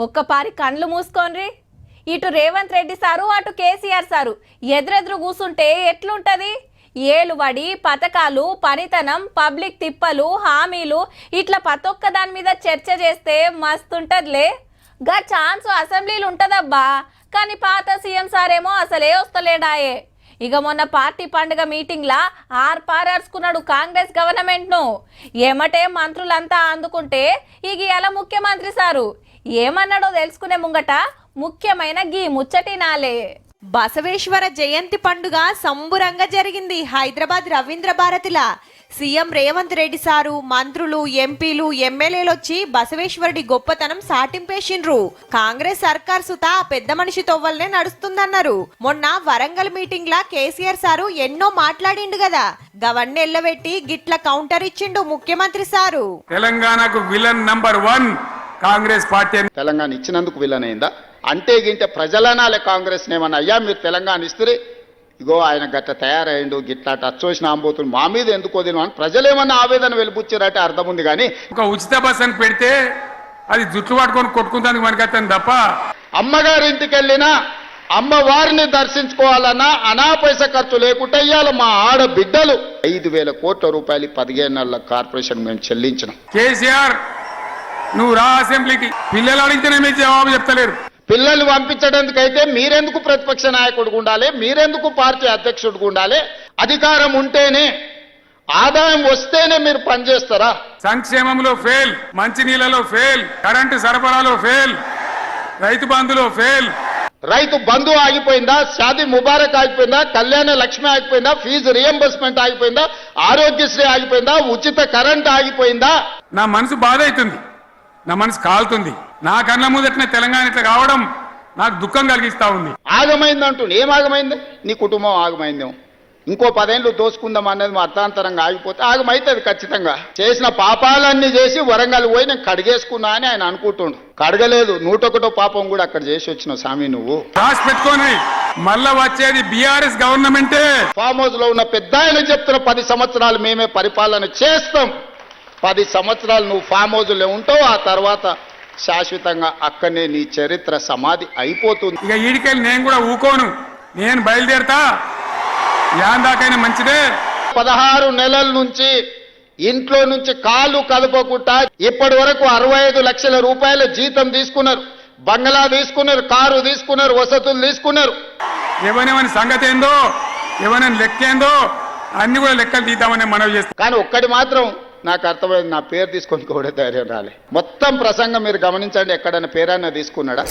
ఒక్కపారి కండ్లు మూసుకోండి. ఇటు రేవంత్ రెడ్డి సారు అటు కేసీఆర్ సారు ఎదురెదురు కూసుంటే ఎట్లుంటది? ఏలుబడి పథకాలు పనితనం పబ్లిక్ తిప్పలు హామీలు ఇట్లా ప్రతొక్క దాని మీద చర్చ చేస్తే మస్తుంటదిలే. గా ఛాన్స్ అసెంబ్లీలు ఉంటదబ్బా, కానీ పాత సీఎం సారేమో అసలే వస్తలేడాయే. ఇక మొన్న పార్టీ పండుగ మీటింగ్లా పారర్చుకున్నాడు కాంగ్రెస్ గవర్నమెంట్ ను. ఏమటే మంత్రులంతా అందుకుంటే ఇక ఎలా ముఖ్యమంత్రి సారు ఏమన్నాడో తెలుసుకునే ముంగట ముఖ్యమైన గీ ముచ్చటి నాలే. బసవేశ్వర జయంతి పండుగ సంబురంగా జరిగింది హైదరాబాద్ రవీంద్ర భారతిలా. సీఎం రేవంత్ రెడ్డి సారు మంత్రులు ఎంపీలు ఎమ్మెల్యేలు వచ్చి బసవేశ్వరుడి గొప్పతనం సాటింపేసిండ్రు. కాంగ్రెస్ సర్కార్ సుతా పెద్ద మనిషి తొవ్వల్నే నడుస్తుందన్నారు. మొన్న వరంగల్ మీటింగ్ లా కేసీఆర్ సారు ఎన్నో మాట్లాడిండు కదా, గవన్నీ ఎల్లబెట్టి గిట్ల కౌంటర్ ఇచ్చిండు ముఖ్యమంత్రి సారు. తెలంగాణకు villain number 1 Congress party. Telangana ఇచ్చినందుకు విలన్ అయిందా అంటే గింటే ప్రజలనాలే కాంగ్రెస్ నేమన్నా అయ్యా మీరు తెలంగాణ ఇస్తే ఇగో ఆయన గట్ట తయారయ్యిండు గిట్లాట అచ్చోసిన ఆంబోతులు మా మీద ఎందుకు వదిన అని ప్రజలేమన్నా ఆవేదన వెలిపుచ్చారంటే అర్థం ఉంది. కానీ ఒక ఉచిత బస్ అని పెడితే అది జుట్లు పట్టుకొని కొట్టుకుంటానికి మనకత్తాను తప్ప, అమ్మగారి ఇంటికి వెళ్ళినా అమ్మవారిని దర్శించుకోవాలన్నా అనా పైసా ఖర్చు లేకుండా ఇయ్యాల మా ఆడబిడ్డలు 5,000 కోట్ల రూపాయలు 15 నెలల కార్పొరేషన్ మేము చెల్లించినాం. కేసీఆర్ నువ్వు రా అసెంబ్లీకి, పిల్లలు అడిగితేనే మీరు జవాబు చెప్తలేరు. పిల్లల్ని పంపించడానికైతే మీరెందుకు ప్రతిపక్ష నాయకుడిగా ఉండాలి, మీరెందుకు పార్టీ అధ్యక్షుడిగా ఉండాలి? అధికారం ఉంటేనే ఆదాయం వస్తేనే మీరు పనిచేస్తారా? సంక్షేమంలో ఫెయిల్, మంచినీళ్ళలో ఫెయిల్, కరెంటు సరఫరాలో ఫెయిల్, రైతు బంధులో fail. Rythu Bandhu ఆగిపోయిందా, Shaadi Mubarak ఆగిపోయిందా, Kalyana Lakshmi ఆగిపోయిందా, fee reimbursement ఆగిపోయిందా, Aarogyasri ఆగిపోయిందా, ఉచిత కరెంట్ ఆగిపోయిందా? నా మనసు బాధ అవుతుంది, నా మనసు కాలుతుంది. నా కళ్ళ ముందటనే తెలంగాణ ఇట్లా కావడం నాకు దుఃఖం కలిగిస్తా ఉంది. ఆగమైందంటుంది. ఏం ఆగమైంది? నీ కుటుంబం ఆగమైందేమో. ఇంకో 10 ఏళ్ళు దోసుకుందాం అనేది మా అర్థాంతరంగా ఆగిపోతే ఆగమైతుంది ఖచ్చితంగా. చేసిన పాపాలన్నీ చేసి వరంగల్ పోయి నేను కడిగేసుకున్నా అని ఆయన అనుకుంటుండు. కడగలేదు, 101 పాపం కూడా అక్కడ చేసి వచ్చిన స్వామి నువ్వు. రాసి పెట్టుకొని మళ్ళా వచ్చేది బీఆర్ఎస్ గవర్నమెంటే. ఫామ్ హౌస్ లో ఉన్న పెద్ద ఆయన చెప్తున్న 10 సంవత్సరాలు మేమే పరిపాలన చేస్తాం. 10 సంవత్సరాలు నువ్వు ఫామ్ హౌస్లో ఉంటావు, ఆ తర్వాత శాశ్వతంగా అక్కడనే నీ చరిత్ర సమాధి అయిపోతుంది. ఇక ఈడికెళ్ళి నేను కూడా ఊకోను, నేను బయలుదేరతా. యాందాకైనా మంచిదే. 16 నెలల నుంచి ఇంట్లో నుంచి కాలు కదపకుండా ఇప్పటి వరకు 65 లక్షల రూపాయల జీతం తీసుకున్నారు, బంగ్లా తీసుకున్నారు, కారు తీసుకున్నారు, వసతులు తీసుకున్నారు. ఎవరెవరి సంగతి ఏందో, ఎవరైనా లెక్కేందో అన్ని కూడా లెక్కలు తీద్దామని మనవి చేస్తాం. కానీ ఒక్కటి మాత్రం నాకు అర్థమైంది, నా పేరు తీసుకొని కూడా ధైర్యం రాలే. మొత్తం ప్రసంగం మీరు గమనించండి, ఎక్కడైనా పేరన్నా తీసుకున్నాడా?